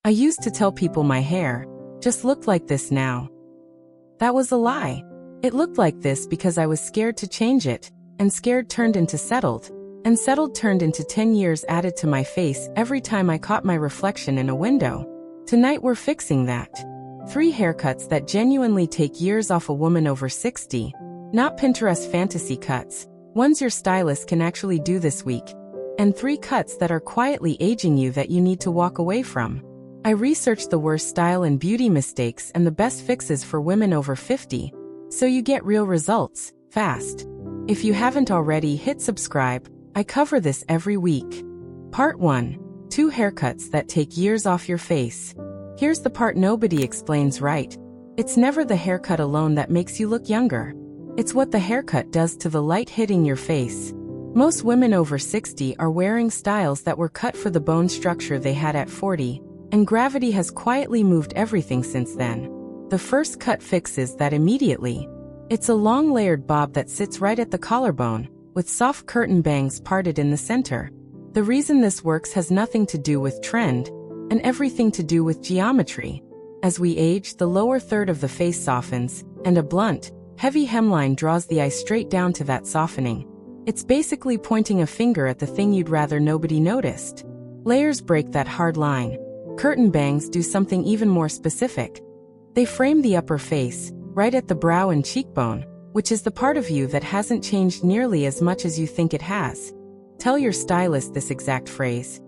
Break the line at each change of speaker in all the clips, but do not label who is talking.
I used to tell people my hair just looked like this now. That was a lie. It looked like this because I was scared to change it, and scared turned into settled, and settled turned into 10 years added to my face every time I caught my reflection in a window. Tonight we're fixing that. 3 haircuts that genuinely take years off a woman over 60. Not Pinterest fantasy cuts, ones your stylist can actually do this week. And 3 cuts that are quietly aging you that you need to walk away from. I researched the worst style and beauty mistakes and the best fixes for women over 50, so you get real results, fast. If you haven't already, hit subscribe. I cover this every week. Part 1. 2 haircuts that take years off your face. Here's the part nobody explains right. It's never the haircut alone that makes you look younger. It's what the haircut does to the light hitting your face. Most women over 60 are wearing styles that were cut for the bone structure they had at 40, and gravity has quietly moved everything since then. The first cut fixes that immediately. It's a long layered bob that sits right at the collarbone, with soft curtain bangs parted in the center. The reason this works has nothing to do with trend, and everything to do with geometry. As we age, the lower third of the face softens, and a blunt, heavy hemline draws the eye straight down to that softening. It's basically pointing a finger at the thing you'd rather nobody noticed. Layers break that hard line. Curtain bangs do something even more specific. They frame the upper face, right at the brow and cheekbone, which is the part of you that hasn't changed nearly as much as you think it has. Tell your stylist this exact phrase.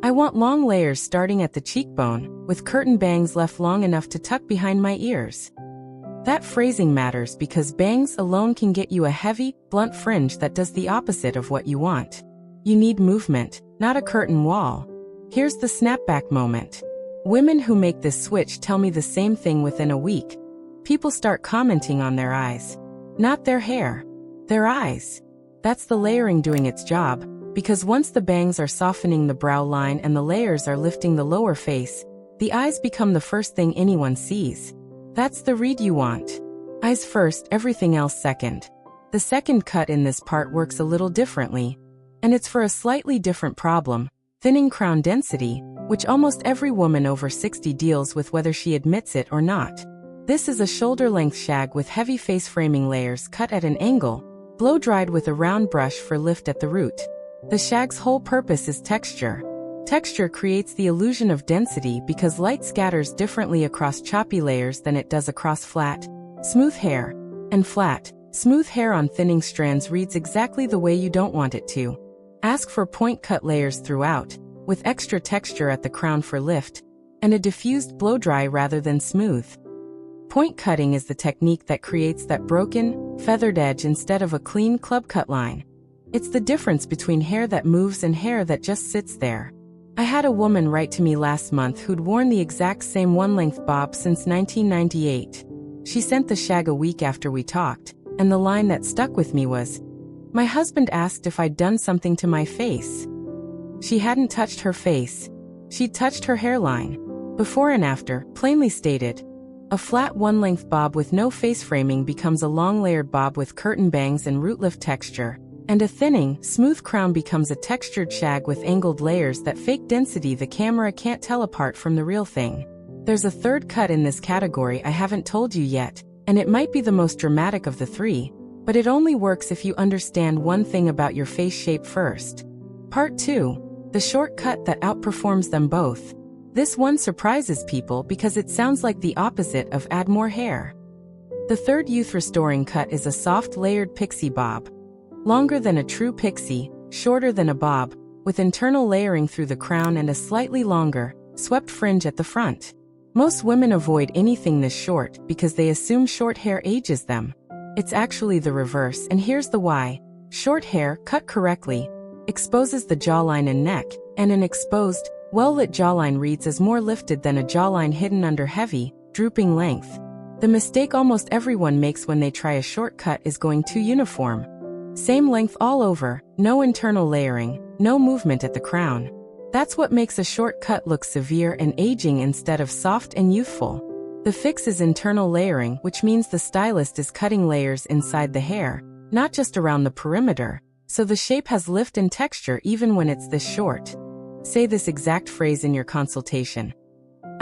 I want long layers starting at the cheekbone, with curtain bangs left long enough to tuck behind my ears. That phrasing matters because bangs alone can get you a heavy, blunt fringe that does the opposite of what you want. You need movement, not a curtain wall. Here's the snapback moment. Women who make this switch tell me the same thing within a week. People start commenting on their eyes. Not their hair. Their eyes. That's the layering doing its job, because once the bangs are softening the brow line and the layers are lifting the lower face, the eyes become the first thing anyone sees. That's the read you want. Eyes first, everything else second. The second cut in this part works a little differently, and it's for a slightly different problem, thinning crown density, which almost every woman over 60 deals with whether she admits it or not. This is a shoulder-length shag with heavy face-framing layers cut at an angle, blow-dried with a round brush for lift at the root. The shag's whole purpose is texture. Texture creates the illusion of density because light scatters differently across choppy layers than it does across flat, smooth hair. And flat, smooth hair on thinning strands reads exactly the way you don't want it to. Ask for point-cut layers throughout, with extra texture at the crown for lift, and a diffused blow-dry rather than smooth. Point cutting is the technique that creates that broken, feathered edge instead of a clean club-cut line. It's the difference between hair that moves and hair that just sits there. I had a woman write to me last month who'd worn the exact same one-length bob since 1998. She sent the shag a week after we talked, and the line that stuck with me was, "My husband asked if I'd done something to my face." She hadn't touched her face. She'd touched her hairline. Before and after, plainly stated. A flat one-length bob with no face framing becomes a long layered bob with curtain bangs and root lift texture. And a thinning, smooth crown becomes a textured shag with angled layers that fake density the camera can't tell apart from the real thing. There's a third cut in this category I haven't told you yet, and it might be the most dramatic of the 3, but it only works if you understand one thing about your face shape first. Part 2. The short cut that outperforms them both. This one surprises people because it sounds like the opposite of add more hair. The third youth restoring cut is a soft layered pixie bob. Longer than a true pixie, shorter than a bob, with internal layering through the crown and a slightly longer, swept fringe at the front. Most women avoid anything this short because they assume short hair ages them. It's actually the reverse, and here's the why. Short hair, cut correctly, exposes the jawline and neck, and an exposed, well-lit jawline reads as more lifted than a jawline hidden under heavy, drooping length. The mistake almost everyone makes when they try a shortcut is going too uniform. Same length all over, no internal layering, no movement at the crown. That's what makes a short cut look severe and aging instead of soft and youthful. The fix is internal layering, which means the stylist is cutting layers inside the hair, not just around the perimeter, so the shape has lift and texture even when it's this short. Say this exact phrase in your consultation.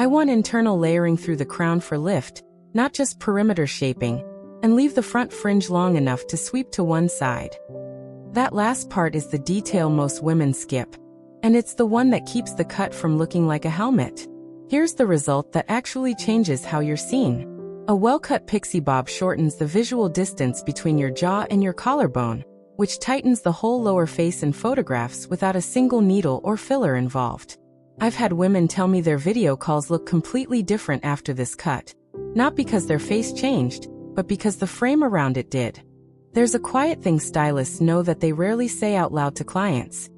I want internal layering through the crown for lift, not just perimeter shaping, and leave the front fringe long enough to sweep to one side. That last part is the detail most women skip, and it's the one that keeps the cut from looking like a helmet. Here's the result that actually changes how you're seen. A well-cut pixie bob shortens the visual distance between your jaw and your collarbone, which tightens the whole lower face in photographs without a single needle or filler involved. I've had women tell me their video calls look completely different after this cut. Not because their face changed, but because the frame around it did. There's a quiet thing stylists know that they rarely say out loud to clients.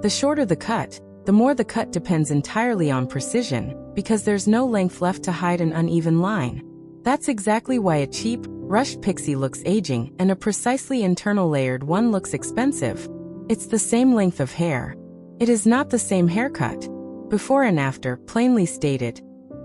The shorter the cut, the more the cut depends entirely on precision, because there's no length left to hide an uneven line. That's exactly why a cheap, rushed pixie looks aging and a precisely internal layered one looks expensive. It's the same length of hair. It is not the same haircut. Before and after, plainly stated.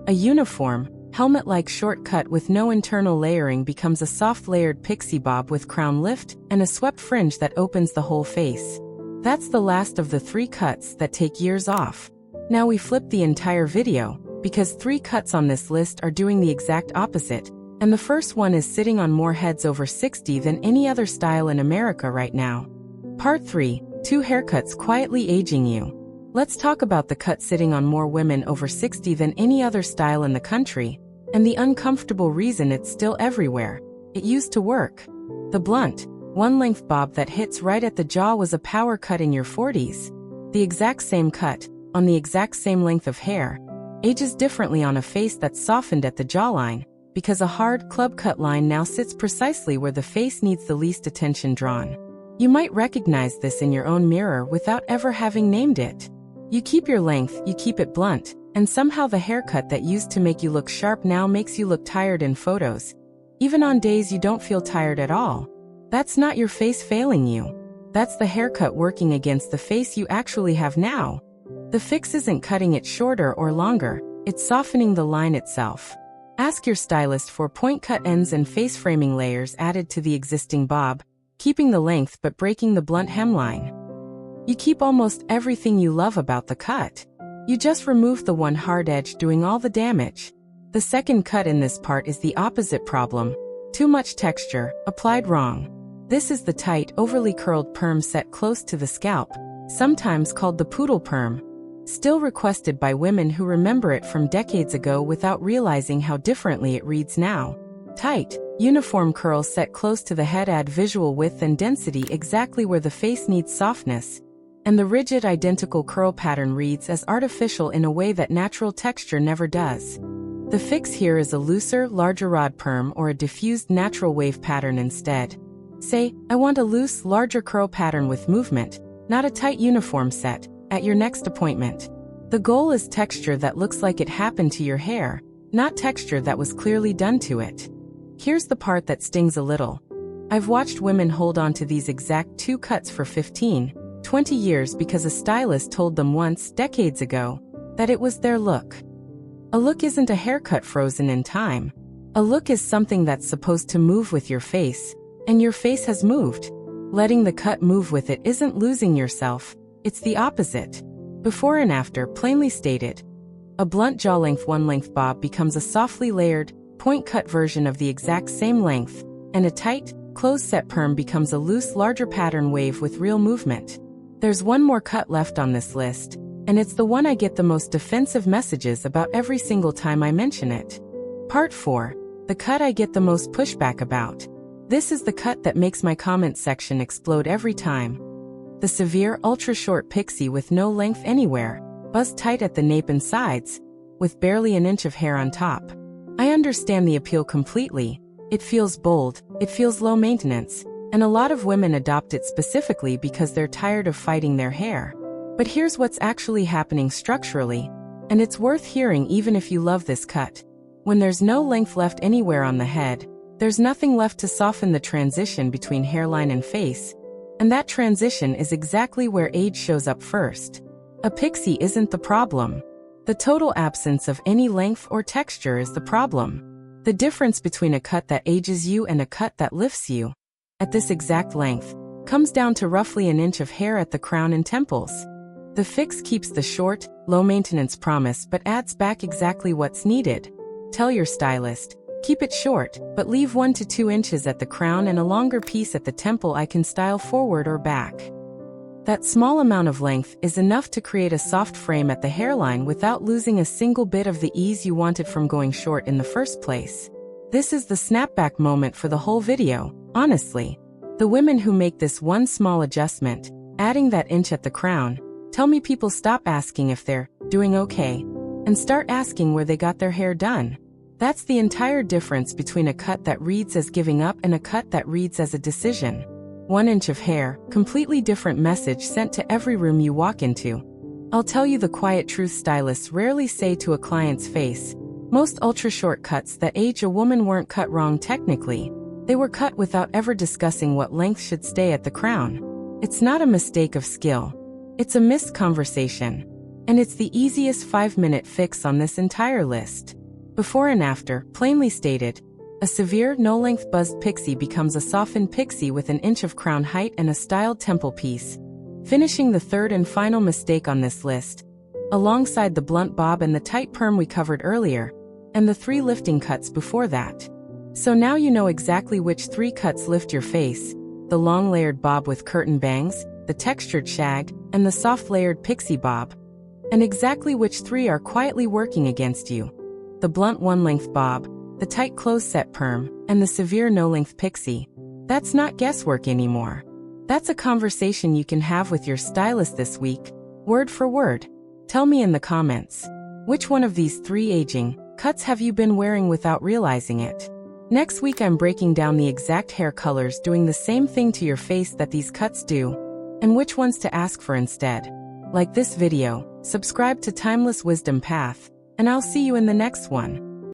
A uniform, helmet-like short cut with no internal layering becomes a soft layered pixie bob with crown lift and a swept fringe that opens the whole face. That's the last of the 3 cuts that take years off. Now we flip the entire video, because 3 cuts on this list are doing the exact opposite, and the first one is sitting on more heads over 60 than any other style in America right now. Part 3, 2 haircuts quietly aging you. Let's talk about the cut sitting on more women over 60 than any other style in the country, and the uncomfortable reason it's still everywhere. It used to work. The blunt, one-length bob that hits right at the jaw was a power cut in your 40s. The exact same cut, on the exact same length of hair, ages differently on a face that's softened at the jawline, because a hard, club-cut line now sits precisely where the face needs the least attention drawn. You might recognize this in your own mirror without ever having named it. You keep your length, you keep it blunt, and somehow the haircut that used to make you look sharp now makes you look tired in photos. Even on days you don't feel tired at all. That's not your face failing you. That's the haircut working against the face you actually have now. The fix isn't cutting it shorter or longer, it's softening the line itself. Ask your stylist for point-cut ends and face-framing layers added to the existing bob, keeping the length but breaking the blunt hemline. You keep almost everything you love about the cut. You just remove the one hard edge doing all the damage. The second cut in this part is the opposite problem. Too much texture, applied wrong. This is the tight, overly curled perm set close to the scalp, sometimes called the poodle perm. Still requested by women who remember it from decades ago without realizing how differently it reads now. Tight, uniform curls set close to the head add visual width and density exactly where the face needs softness. And the rigid identical curl pattern reads as artificial in a way that natural texture never does. The fix here is a looser, larger rod perm or a diffused natural wave pattern instead. Say, I want a loose, larger curl pattern with movement, not a tight uniform set, at your next appointment. The goal is texture that looks like it happened to your hair, not texture that was clearly done to it. Here's the part that stings a little. I've watched women hold on to these exact 2 cuts for 15, 20 years because a stylist told them once, decades ago, that it was their look. A look isn't a haircut frozen in time. A look is something that's supposed to move with your face, and your face has moved. Letting the cut move with it isn't losing yourself, it's the opposite. Before and after, plainly stated. A blunt jaw-length one-length bob becomes a softly layered, point-cut version of the exact same length, and a tight, closed-set perm becomes a loose, larger pattern wave with real movement. There's one more cut left on this list, and it's the one I get the most defensive messages about every single time I mention it. Part 4. The cut I get the most pushback about. This is the cut that makes my comment section explode every time. The severe, ultra-short pixie with no length anywhere, buzzed tight at the nape and sides, with barely an inch of hair on top. I understand the appeal completely. It feels bold, it feels low maintenance, and a lot of women adopt it specifically because they're tired of fighting their hair. But here's what's actually happening structurally, and it's worth hearing even if you love this cut. When there's no length left anywhere on the head, there's nothing left to soften the transition between hairline and face, and that transition is exactly where age shows up first. A pixie isn't the problem. The total absence of any length or texture is the problem. The difference between a cut that ages you and a cut that lifts you, at this exact length, comes down to roughly an inch of hair at the crown and temples. The fix keeps the short, low-maintenance promise but adds back exactly what's needed. Tell your stylist, keep it short, but leave 1 to 2 inches at the crown and a longer piece at the temple. I can style forward or back. That small amount of length is enough to create a soft frame at the hairline without losing a single bit of the ease you wanted from going short in the first place. This is the snapback moment for the whole video, honestly. The women who make this one small adjustment, adding that inch at the crown, tell me people stop asking if they're doing okay and start asking where they got their hair done. That's the entire difference between a cut that reads as giving up and a cut that reads as a decision. 1 inch of hair, completely different message sent to every room you walk into. I'll tell you the quiet truth stylists rarely say to a client's face. Most ultra-short cuts that age a woman weren't cut wrong technically. They were cut without ever discussing what length should stay at the crown. It's not a mistake of skill. It's a missed conversation. And it's the easiest 5-minute fix on this entire list. Before and after, plainly stated, a severe, no-length buzzed pixie becomes a softened pixie with an inch of crown height and a styled temple piece. Finishing the third and final mistake on this list, alongside the blunt bob and the tight perm we covered earlier, and the 3 lifting cuts before that. So now you know exactly which 3 cuts lift your face: the long layered bob with curtain bangs, the textured shag, and the soft layered pixie bob. And exactly which 3 are quietly working against you: the blunt 1-length bob, the tight close-set perm, and the severe no-length pixie. That's not guesswork anymore. That's a conversation you can have with your stylist this week, word for word. Tell me in the comments, which one of these 3 aging cuts have you been wearing without realizing it? Next week I'm breaking down the exact hair colors doing the same thing to your face that these cuts do, and which ones to ask for instead. Like this video, subscribe to Timeless Wisdom Path, and I'll see you in the next one.